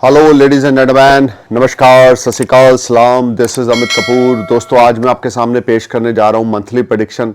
Hello ladies and gentleman, नमस्कार, सत श्री अकाल, सलाम। This is Amit Kapoor. दोस्तों, आज मैं आपके सामने पेश करने जा रहा हूं मंथली प्रेडिक्शन।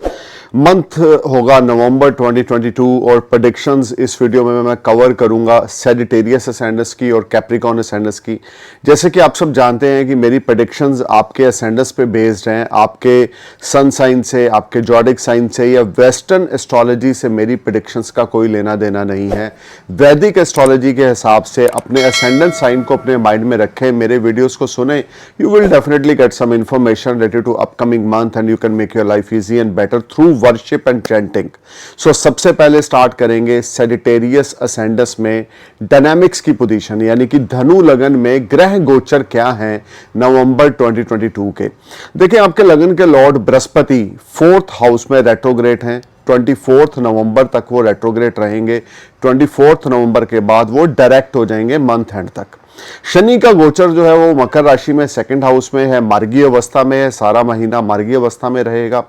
मंथ होगा नवंबर 2022 और प्रेडिक्शंस इस वीडियो में मैं कवर करूंगा सैजिटेरियस असेंडेंस की और कैप्रिकॉर्न असेंडेंस की। जैसे कि आप सब जानते हैं कि मेरी प्रेडिक्शंस आपके असेंडेंस पे बेस्ड हैं, आपके सन साइन से, आपके जॉडिक साइन से या वेस्टर्न एस्ट्रोलॉजी से मेरी प्रेडिक्शंस का कोई लेना देना नहीं है। वैदिक एस्ट्रोलॉजी के हिसाब से अपने असेंडेंस साइन को अपने माइंड में रखें, मेरे वीडियोस को सुने। You will definitely get some information related to upcoming month and you can make your life easy and better through worship and chanting. So सबसे पहले स्टार्ट करेंगे सैजिटेरियस असेंडेंस में डायनामिक्स की पोजीशन, यानी कि धनु लगन में ग्रह गोचर क्या है नवंबर 2022 के। देखिए, आपके लगन के लॉर्ड बृहस्पति 4th हाउस में रेट्रोग्रेड हैं। 24 नवंबर तक वो रेट्रोग्रेड रहेंगे। 24 नवंबर के बाद वो डायरेक्ट हो जाएंगे मंथ एंड तक। शनि का गोचर जो है वो मकर राशि में 2nd हाउस में है, मार्गीय अवस्था में है, सारा महीना मार्गीय अवस्था में रहेगा।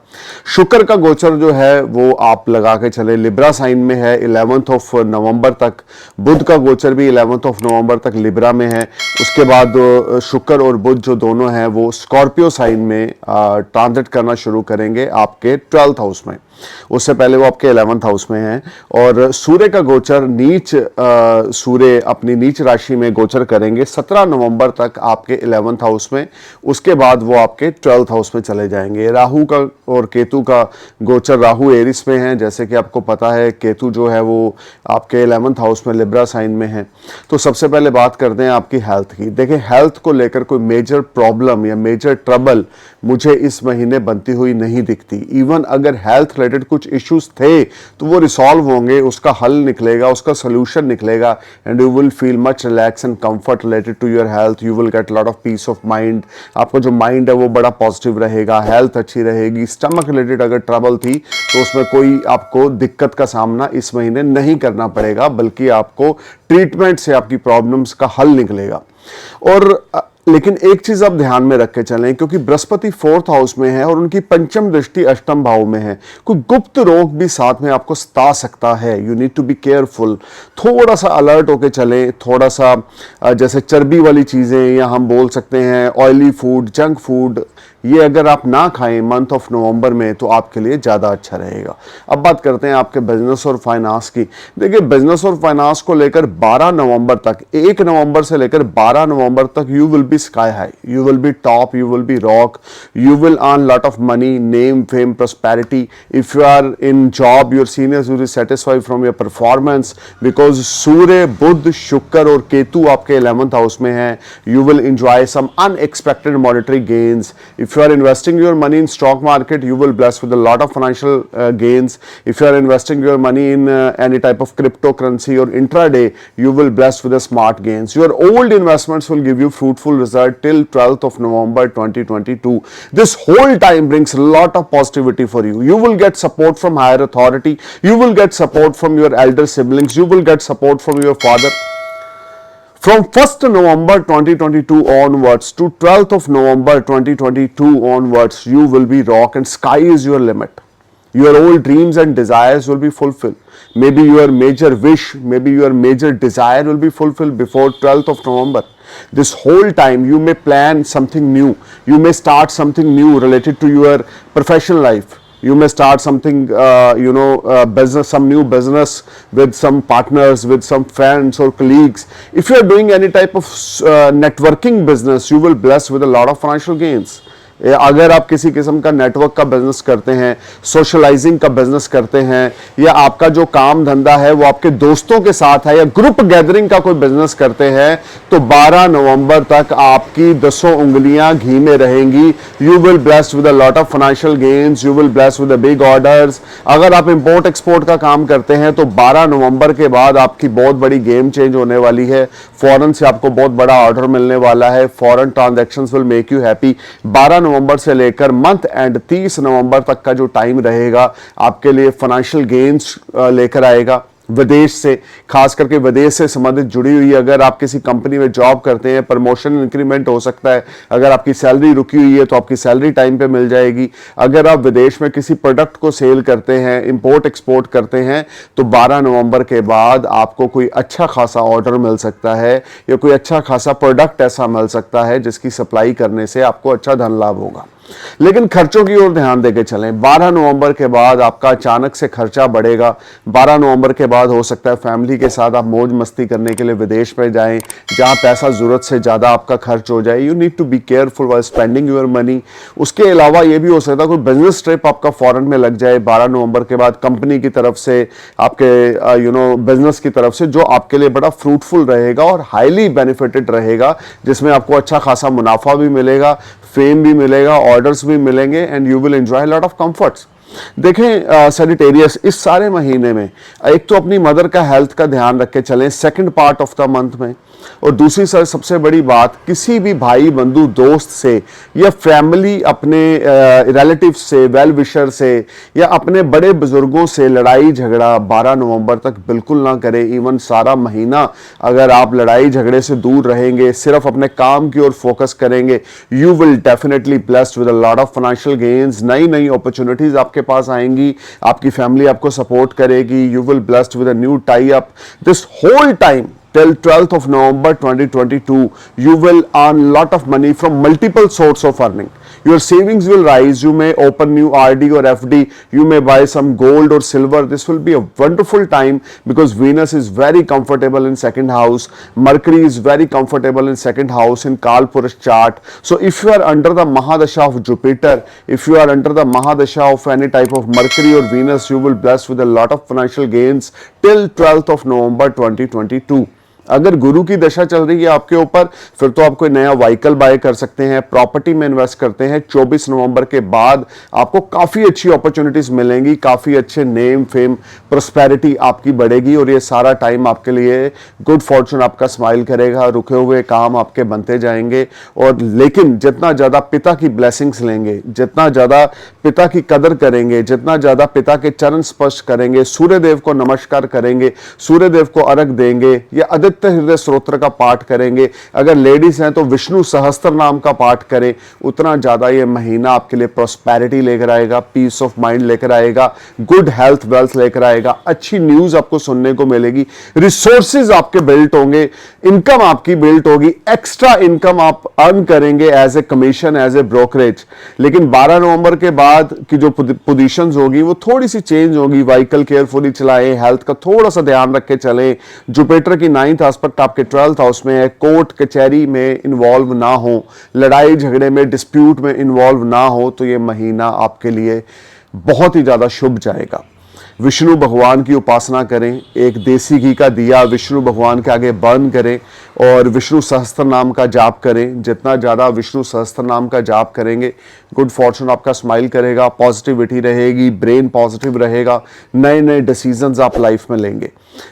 शुक्र का गोचर जो है वो आप लगा के चले लिब्रा साइन में है 11th ऑफ नवंबर तक। बुध का गोचर भी 11th ऑफ नवंबर तक लिब्रा में है। उसके बाद शुक्र और बुध जो दोनों हैं वो स्कॉर्पियो साइन में ट्रांजिट करना शुरू करेंगे आपके 12th हाउस में। उससे पहले वो आपके 11th हाउस में हैं। और सूर्य का गोचर नीच सूर्य अपनी नीच राशि में गोचर करेंगे 17 नवंबर तक आपके 11th हाउस में। उसके बाद वो आपके 12th हाउस में चले जाएंगे। राहु का और केतु का गोचर, राहु एरिस में है, जैसे कि आपको पता है। केतु जो है वो आपके 11th हाउस में लिब्रा साइन में है। तो सबसे पहले बात करते हैं आपकी हेल्थ की। देखिए, हेल्थ को लेकर कोई मेजर प्रॉब्लम या मेजर ट्रबल मुझे इस महीने बनती हुई नहीं दिखती। इवन अगर हेल्थ रिलेटेड कुछ इश्यूज थे तो वो रिसॉल्व होंगे, उसका हल निकलेगा, उसका सोल्यूशन निकलेगा and you will feel much relax and comfort related to your health. You will get lot of peace of mind. आपका जो माइंड है वो बड़ा पॉजिटिव रहेगा, हेल्थ अच्छी रहेगी। स्टमक रिलेटेड अगर ट्रबल थी तो उसमें कोई आपको दिक्कत का सामना इस महीने नहीं करना पड़ेगा, बल्कि आपको ट्रीटमेंट से आपकी प्रॉब्लम्स का हल निकलेगा। और लेकिन एक चीज आप ध्यान में रख के चलें, क्योंकि बृहस्पति 4th हाउस में है और उनकी पंचम दृष्टि अष्टम भाव में है, कोई गुप्त रोग भी साथ में आपको सता सकता है। You need to be careful. थोड़ा सा अलर्ट होके चलें। थोड़ा सा जैसे चर्बी वाली चीजें या हम बोल सकते हैं ऑयली फूड, जंक फूड, ये अगर आप ना खाएं मंथ ऑफ नवंबर में तो आपके लिए ज़्यादा अच्छा रहेगा। अब बात करते हैं आपके बिजनेस और फाइनेंस की। देखिए, बिजनेस और फाइनेंस को लेकर 12 नवंबर तक, 1 नवंबर से लेकर 12 नवंबर तक you will be sky high, you will be top, you will be rock, you will earn lot of money, name, fame, prosperity. If you are in job, your seniors will be satisfied from your performance, because Surya, Budh, Shukra और केतु आपके 11th house में है। You will enjoy some unexpected monetary gains. If you are investing your money in stock market, you will bless with a lot of financial gains. If you are investing your money in any type of cryptocurrency or intraday, you will bless with the smart gains. Your old investments will give you fruitful result till 12th of November 2022. This whole time brings a lot of positivity for you. You will get support from higher authority. You will get support from your elder siblings. You will get support from your father. From 1st November 2022 onwards to 12th of November 2022 onwards, you will be rock and sky is your limit. Your old dreams and desires will be fulfilled. Maybe your major wish, maybe your major desire will be fulfilled before 12th of November. This whole time you may plan something new. You may start something new related to your professional life. You may start something, business, some new business with some partners, with some friends or colleagues. If you are doing any type of networking business, you will bless with a lot of financial gains. अगर आप किसी किस्म का network का business करते हैं, socialising का business करते हैं, या आपका जो काम धंधा है वो आपके दोस्तों के साथ है, या ग्रुप गैदरिंग का कोई बिजनेस करते हैं, तो 12 नवंबर तक आपकी 10 उंगलियां घी में रहेंगी। You will bless with a lot of financial gains, you will bless with a big orders. अगर आप इंपोर्ट एक्सपोर्ट का काम करते हैं तो 12 नवंबर के बाद आपकी बहुत बड़ी गेम चेंज होने वाली है। फॉरेन से आपको बहुत बड़ा ऑर्डर मिलने वाला है। Foreign transactions will make you happy. 12 नवंबर से लेकर मंथ एंड 30 नवंबर तक का जो टाइम रहेगा आपके लिए फाइनेंशियल गेन्स लेकर आएगा। विदेश से, खास करके विदेश से संबंधित जुड़ी हुई, अगर आप किसी कंपनी में जॉब करते हैं, प्रमोशन इंक्रीमेंट हो सकता है। अगर आपकी सैलरी रुकी हुई है तो आपकी सैलरी टाइम पे मिल जाएगी। अगर आप विदेश में किसी प्रोडक्ट को सेल करते हैं, इंपोर्ट एक्सपोर्ट करते हैं, तो 12 नवंबर के बाद आपको कोई अच्छा खासा ऑर्डर मिल सकता है या कोई अच्छा खासा प्रोडक्ट ऐसा मिल सकता है जिसकी सप्लाई करने से आपको अच्छा धन लाभ होगा। लेकिन खर्चों की ओर ध्यान देके चलें। 12 नवंबर के बाद आपका अचानक से खर्चा बढ़ेगा। 12 नवंबर के बाद हो सकता है फैमिली के साथ आप मौज मस्ती करने के लिए विदेश में जाएं, जहां पैसा जरूरत से ज्यादा आपका खर्च हो जाए। You need to be careful while spending your money. उसके अलावा यह भी हो सकता है कोई बिजनेस ट्रिप आपका फॉरेन में लग जाए 12 नवंबर के बाद, कंपनी की तरफ से, आपके बिजनेस की तरफ से, जो आपके लिए बड़ा फ्रूटफुल रहेगा और हाईली बेनिफिटेड रहेगा, जिसमें आपको अच्छा खासा मुनाफा भी मिलेगा, फेम भी मिलेगा, ऑर्डर्स भी मिलेंगे, and you will enjoy lot of comforts. देखें सजिटेरियस, इस सारे महीने में एक तो अपनी मदर का हेल्थ का ध्यान रख के चलें second part of the month में, और दूसरी सबसे बड़ी बात, किसी भी भाई बंधु दोस्त से या फैमिली, अपने रिलेटिव से, वेल विशर से या अपने बड़े बुजुर्गों से लड़ाई झगड़ा 12 नवंबर तक बिल्कुल ना करें। इवन सारा महीना अगर आप लड़ाई झगड़े से दूर रहेंगे, सिर्फ अपने काम की ओर फोकस करेंगे, you will definitely blessed with a lot of financial gains. नई नई अपॉर्चुनिटीज आपके पास आएंगी, आपकी फैमिली आपको सपोर्ट करेगी, you will blessed with a new tie up. This whole time till 12th of November 2022, you will earn lot of money from multiple sources of earning. Your savings will rise. You may open new RD or FD. You may buy some gold or silver. This will be a wonderful time because Venus is very comfortable in second house. Mercury is very comfortable in second house in Kalpurash chart. So if you are under the Mahadasha of Jupiter, if you are under the Mahadasha of any type of Mercury or Venus, you will bless with a lot of financial gains till 12th of November 2022. अगर गुरु की दशा चल रही है आपके ऊपर, फिर तो आप कोई नया व्हीकल बाय कर सकते हैं, प्रॉपर्टी में इन्वेस्ट करते हैं। 24 नवंबर के बाद आपको काफी अच्छी अपॉर्चुनिटीज मिलेंगी, काफी अच्छे नेम फेम प्रोस्पेरिटी आपकी बढ़ेगी, और ये सारा टाइम आपके लिए गुड फॉर्चून आपका स्माइल करेगा, रुके हुए काम आपके बनते जाएंगे। और लेकिन जितना ज्यादा पिता की ब्लेसिंग्स लेंगे, जितना ज्यादा पिता की कदर करेंगे, जितना ज्यादा पिता के चरण स्पर्श करेंगे, सूर्यदेव को नमस्कार करेंगे, सूर्यदेव को अर्घ देंगे या आदित्य हृदय स्तोत्र का पाठ करेंगे, अगर लेडीज हैं तो विष्णु सहस्त्र नाम का पाठ करें, उतना ज्यादा ये महीना आपके लिए प्रॉस्पेरिटी लेकर आएगा, पीस ऑफ माइंड लेकर आएगा, गुड हेल्थ वेल्थ लेकर आएगा, अच्छी न्यूज आपको सुनने को मिलेगी, रिसोर्सेज आपके बिल्ट होंगे, इनकम आपकी बिल्ट होगी, एक्स्ट्रा इनकम आप अर्न करेंगे as a commission, as a brokerage. लेकिन 12 नवंबर के बाद की जो पोजीशंस होगी वो थोड़ी सी चेंज होगी। व्हीकल केयरफुली चलाएं, हेल्थ का थोड़ा सा ध्यान रख के चलें। जुपिटर की 9th एस्पेक्ट आपके 12th हाउस में है, कोर्ट कचहरी में इन्वॉल्व ना हो, लड़ाई झगड़े में, डिस्प्यूट में इन्वॉल्व ना हो, तो ये महीना आपके लिए बहुत ही ज्यादा शुभ जाएगा। विष्णु भगवान की उपासना करें, एक देसी घी का दिया विष्णु भगवान के आगे बर्न करें और विष्णु सहस्त्र नाम का जाप करें। जितना ज़्यादा विष्णु सहस्त्र नाम का जाप करेंगे, गुड फॉर्चून आपका स्माइल करेगा, पॉजिटिविटी रहेगी, ब्रेन पॉजिटिव रहेगा, नए नए डिसीजंस आप लाइफ में लेंगे।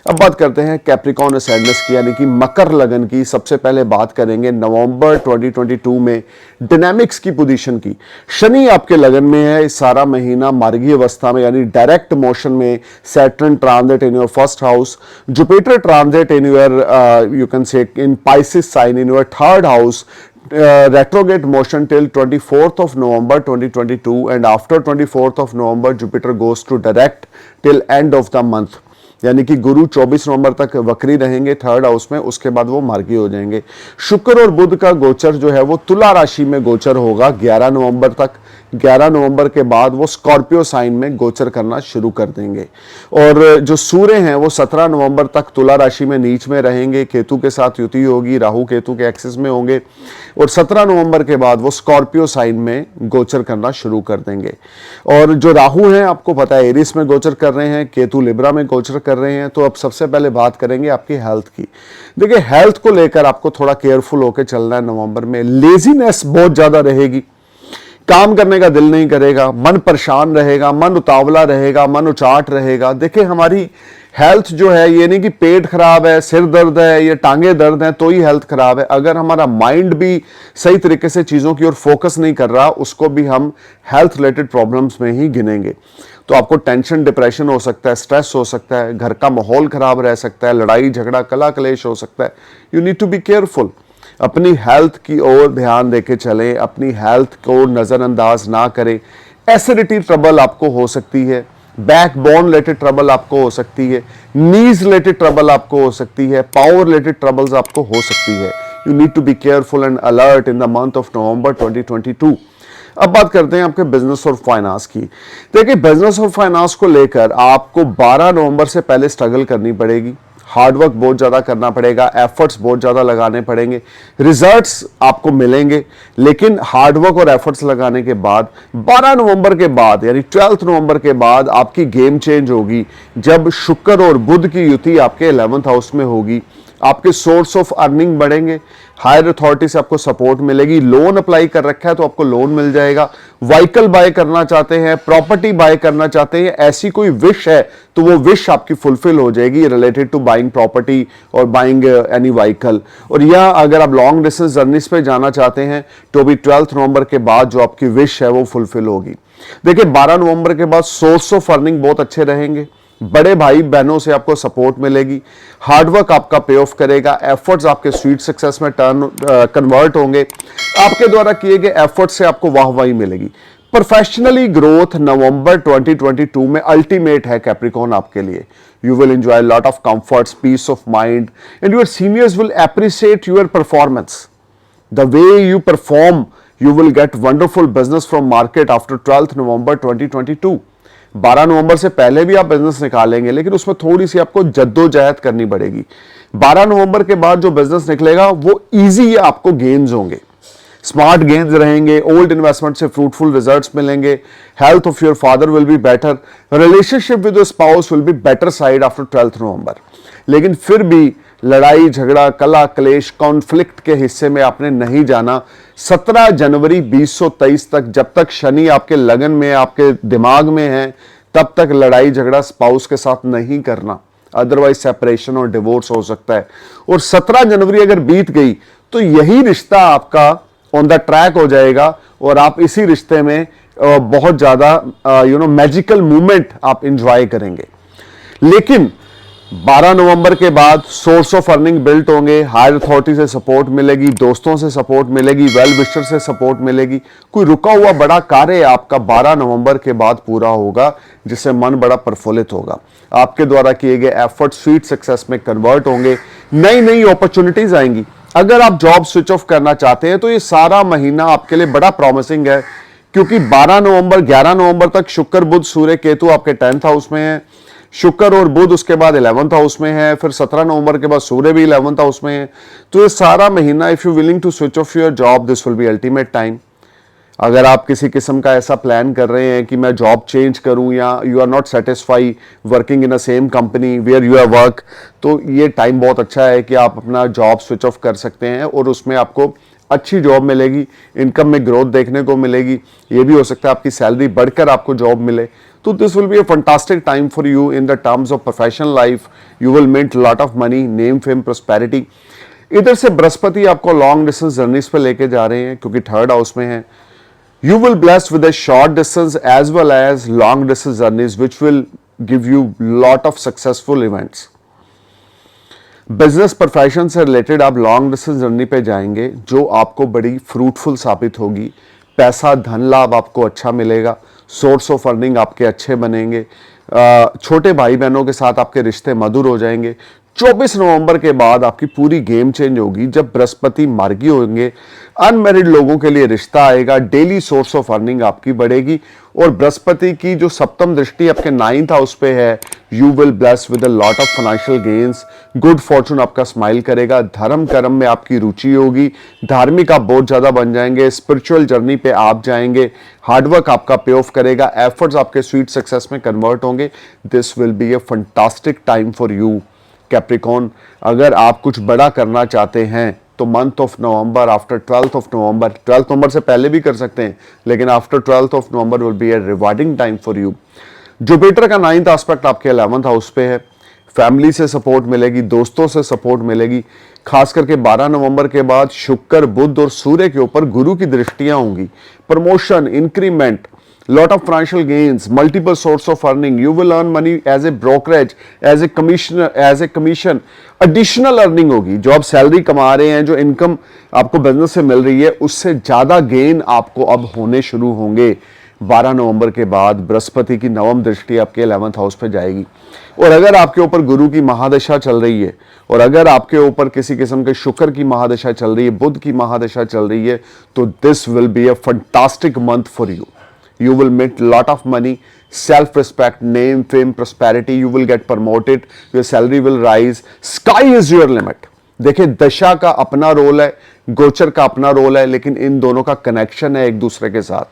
अब बात करते हैं कैप्रिकॉर्न असैंडेंस की, यानी कि मकर लगन की। सबसे पहले बात करेंगे नवंबर 2022 में डायनामिक्स की पोजीशन की। शनि आपके लगन में है इस सारा महीना मार्गी अवस्था में, यानी डायरेक्ट मोशन में। Saturn transit in your first house, Jupiter transit in your you can say in Pisces sign in your 3rd house, retrograde motion till 24th of November 2022, and after 24th of November Jupiter goes to direct till end of the month। यानी कि गुरु 24 नवंबर तक वक्री रहेंगे 3rd house में, उसके बाद वो मार्गी हो जाएंगे। शुक्र और बुध का गोचर जो है वो तुला राशि में गोचर होगा 11 नवंबर तक। 11 नवंबर के बाद वो स्कॉर्पियो साइन में गोचर करना शुरू कर देंगे। और जो सूर्य हैं वो 17 नवंबर तक तुला राशि में नीच में रहेंगे, केतु के साथ युति होगी, राहु केतु के एक्सिस में होंगे, और 17 नवंबर के बाद वो स्कॉर्पियो साइन में गोचर करना शुरू कर देंगे। और जो राहु हैं आपको पता है एरिस में गोचर कर रहे हैं, केतु लिब्रा में गोचर कर रहे हैं। तो अब सबसे पहले बात करेंगे आपकी हेल्थ की। देखिए हेल्थ को लेकर आपको थोड़ा केयरफुल होकर चलना है। नवंबर में लेजीनेस बहुत ज्यादा रहेगी, काम करने का दिल नहीं करेगा, मन परेशान रहेगा, मन उतावला रहेगा, मन उचाट रहेगा। देखिए हमारी हेल्थ जो है, ये नहीं कि पेट खराब है, सिर दर्द है या टांगे दर्द है तो ही हेल्थ खराब है। अगर हमारा माइंड भी सही तरीके से चीजों की ओर फोकस नहीं कर रहा, उसको भी हम हेल्थ रिलेटेड प्रॉब्लम्स में ही गिनेंगे। तो आपको टेंशन, डिप्रेशन हो सकता है, स्ट्रेस हो सकता है, घर का माहौल खराब रह सकता है, लड़ाई झगड़ा कला कलेश हो सकता है। You need to be careful. अपनी हेल्थ की ओर ध्यान देके चलें, अपनी हेल्थ को नज़रअंदाज ना करें। एसिडिटी ट्रबल आपको हो सकती है, बैक बोन रिलेटेड ट्रबल आपको हो सकती है, नीज रिलेटेड ट्रबल आपको हो सकती है, पावर रिलेटेड ट्रबल्स आपको हो सकती है। You need to be careful and alert in the month of November 2022। अब बात करते हैं आपके बिजनेस और फाइनेंस की। देखिए, बिजनेस और फाइनेंस को लेकर आपको 12 नवंबर से पहले स्ट्रगल करनी पड़ेगी, हार्डवर्क बहुत ज़्यादा करना पड़ेगा, एफर्ट्स बहुत ज़्यादा लगाने पड़ेंगे, रिजल्ट्स आपको मिलेंगे, लेकिन हार्डवर्क और एफर्ट्स लगाने के बाद 12 नवंबर के बाद यानी 12 नवंबर के बाद आपकी गेम चेंज होगी, जब शुक्र और बुध की युति आपके 11th हाउस में होगी। आपके सोर्स ऑफ अर्निंग बढ़ेंगे, हायर अथॉरिटी से आपको सपोर्ट मिलेगी, लोन अप्लाई कर रखा है तो आपको लोन मिल जाएगा, व्हीकल बाय करना चाहते हैं, प्रॉपर्टी बाय करना चाहते हैं, ऐसी कोई विश है तो वो विश आपकी फुलफिल हो जाएगी रिलेटेड टू बाइंग प्रॉपर्टी और बाइंग एनी व्हीकल। और या अगर आप लॉन्ग डिस्टेंस जर्नीज पे जाना चाहते हैं तो भी 12 नवंबर के बाद जो आपकी विश है वो फुलफिल होगी। देखिए, 12 नवंबर के बाद सोर्स ऑफ अर्निंग बहुत अच्छे रहेंगे, बड़े भाई बहनों से आपको सपोर्ट मिलेगी, हार्डवर्क आपका पे ऑफ करेगा, एफर्ट्स आपके स्वीट सक्सेस में कन्वर्ट होंगे, आपके द्वारा किए गए एफर्ट्स से आपको वाहवाही मिलेगी। प्रोफेशनली ग्रोथ नवंबर 2022 में अल्टीमेट है कैप्रिकॉर्न आपके लिए। You will enjoy lot of comforts, peace of mind and your seniors will appreciate your performance. The way you perform, you will get wonderful business from market after 12th November 2022। 12 नवंबर से पहले भी आप business निकालेंगे, लेकिन उसमें थोड़ी सी आपको जद्दोजहद करनी पड़ेगी। 12 नवंबर के बाद जो बिजनेस निकलेगा वो इजी आपको गेन्स होंगे, स्मार्ट गेन्स रहेंगे, ओल्ड इन्वेस्टमेंट से फ्रूटफुल रिजल्ट्स मिलेंगे, health of your father will be better, relationship with your spouse will be better side after 12th नवंबर। लेकिन फिर भी लड़ाई झगड़ा कला क्लेश कॉन्फ्लिक्ट के हिस्से में आपने नहीं जाना। 17 जनवरी 2023 तक, जब तक शनि आपके लगन में, आपके दिमाग में है, तब तक लड़ाई झगड़ा स्पाउस के साथ नहीं करना, अदरवाइज सेपरेशन और डिवोर्स हो सकता है। और 17 जनवरी अगर बीत गई तो यही रिश्ता आपका ऑन द ट्रैक हो जाएगा और आप इसी रिश्ते में बहुत ज्यादा मैजिकल मूवमेंट आप इंजॉय करेंगे। लेकिन 12 नवंबर के बाद सोर्स ऑफ अर्निंग बिल्ट होंगे, हायर अथॉरिटी से सपोर्ट मिलेगी, दोस्तों से सपोर्ट मिलेगी, वेल विशर से सपोर्ट मिलेगी। कोई रुका हुआ बड़ा कार्य आपका 12 नवंबर के बाद पूरा होगा, जिससे मन बड़ा प्रफुल्लित होगा। आपके द्वारा किए गए एफर्ट स्वीट सक्सेस में कन्वर्ट होंगे, नई नई अपॉर्चुनिटीज आएंगी। अगर आप जॉब स्विच ऑफ करना चाहते हैं तो ये सारा महीना आपके लिए बड़ा प्रॉमिसिंग है, क्योंकि 12 नवंबर 11 नवंबर तक शुक्र बुध सूर्य केतु आपके 10th हाउस में है, शुक्र और बुध उसके बाद 11th हाउस में है, फिर 17 नवंबर के बाद सूर्य भी 11th हाउस में है। तो ये सारा महीना if you willing to switch off your job, this will be ultimate time. अगर आप किसी किस्म का ऐसा प्लान कर रहे हैं कि मैं जॉब चेंज करूं, या you are not satisfy working in a same company where you are work, तो ये टाइम बहुत अच्छा है कि आप अपना जॉब स्विच ऑफ कर सकते हैं और उसमें आपको अच्छी जॉब मिलेगी, इनकम में ग्रोथ देखने को मिलेगी। ये भी हो सकता है आपकी सैलरी बढ़कर आपको जॉब मिले। तो this will be a fantastic time for you in the terms of professional life. You will make lot of money, name fame prosperity. इधर से बृहस्पति आपको लॉन्ग डिस्टेंस जर्नीज पे लेके जा रहे हैं, क्योंकि 3rd हाउस में है। You will blessed with a short distance as well as long distance journeys, which will give you lot of successful events. Business profession से रिलेटेड आप लॉन्ग डिस्टेंस जर्नी पे जाएंगे, जो आपको बड़ी फ्रूटफुल साबित होगी। पैसा धन लाभ आपको अच्छा मिलेगा, सोर्स ऑफ अर्निंग आपके अच्छे बनेंगे, छोटे भाई बहनों के साथ आपके रिश्ते मधुर हो जाएंगे। 24 नवंबर के बाद आपकी पूरी गेम चेंज होगी, जब बृहस्पति मार्गी होंगे। अनमैरिड लोगों के लिए रिश्ता आएगा, डेली सोर्स ऑफ अर्निंग आपकी बढ़ेगी। और बृहस्पति की जो सप्तम दृष्टि आपके 9th हाउस पे है, you will bless with a lot of financial gains, good Fortune आपका स्माइल करेगा, धर्म कर्म में आपकी रुचि होगी, धार्मिक आप बहुत ज्यादा बन जाएंगे, स्पिरिचुअल जर्नी पे आप जाएंगे, हार्डवर्क आपका पे ऑफ करेगा, एफर्ट्स आपके स्वीट सक्सेस में कन्वर्ट होंगे। This will be a fantastic time for you Capricorn. अगर आप कुछ बड़ा करना चाहते हैं तो month of November after 12th of November, 12th नवंबर से पहले भी कर सकते हैं, लेकिन after 12th of November will be a rewarding time for you. Jupiter का 9th एस्पेक्ट आपके 11th हाउस पे है, फैमिली से सपोर्ट मिलेगी, दोस्तों से सपोर्ट मिलेगी। खास करके 12 नवंबर के बाद शुक्र बुध और सूर्य के ऊपर गुरु की दृष्टियां होंगी, promotion increment lot of financial gains, multiple source of earning. You will earn money as a brokerage, as a commissioner, as a commission. Additional earning होगी. जो आप सैलरी कमा रहे हैं, जो इनकम आपको बिजनेस से मिल रही है, उससे ज्यादा गेन आपको अब होने शुरू होंगे. 12 नवंबर के बाद बृहस्पति की नवम दृष्टि आपके 11th हाउस पे जाएगी. और अगर आपके ऊपर गुरु की महादशा चल रही है, और अगर आपके ऊपर किसी किस्म के शुक्र की महादशा चल रही है, बुध की महादशा चल रही है, तो this will be a fantastic month for you. You will make lot of money, self-respect, name, fame, prosperity. You will get promoted. Your salary will rise. Sky is your limit. देखिए, दशा का अपना रोल है, गोचर का अपना role है, लेकिन इन दोनों का कनेक्शन है एक दूसरे के साथ.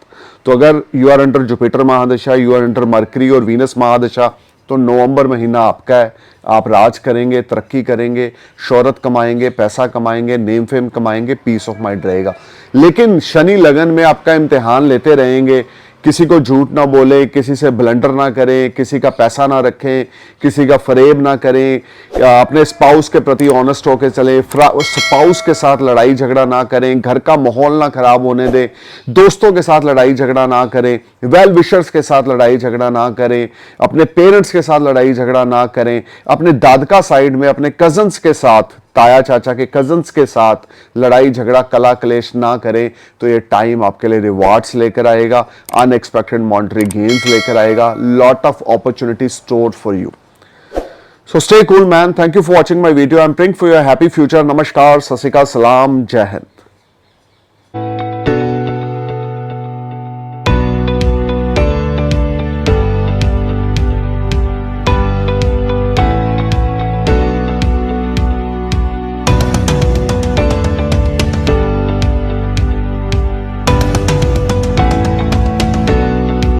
तो अगर you are under Jupiter mahadasha, you are under Mercury और वीनस महादशा, तो नवंबर महीना आपका है. आप राज करेंगे, तरक्की करेंगे, शोहरत कमाएंगे, पैसा कमाएंगे, नेम फेम कमाएंगे, पीस ऑफ माइंड रहेगा. लेकिन शनि लगन में आपका इम्तिहान लेते रहेंगे. किसी को झूठ ना बोले, किसी से ब्लंडर ना करें, किसी का पैसा ना रखें, किसी का फरेब ना करें, अपने स्पाउस के प्रति ऑनेस्ट होकर चलें, स्पाउस के साथ लड़ाई झगड़ा ना करें, घर का माहौल ना खराब होने दें, दोस्तों के साथ लड़ाई झगड़ा ना करें, वेल विशर्स के साथ लड़ाई झगड़ा ना करें, अपने पेरेंट्स के साथ लड़ाई झगड़ा ना करें, अपने दादका साइड में अपने कजन्स के साथ, ताया चाचा के कजन्स के साथ लड़ाई झगड़ा कला कलेश ना करें. तो ये टाइम आपके लिए रिवार्ड्स लेकर आएगा, अनएक्सपेक्टेड मॉनेटरी गेन्स लेकर आएगा, lot of opportunity stored for you. So stay cool man. Thank you for watching my video. I am praying for your happy future. नमस्कार, सत श्री अकाल, सलाम, जय हिंद.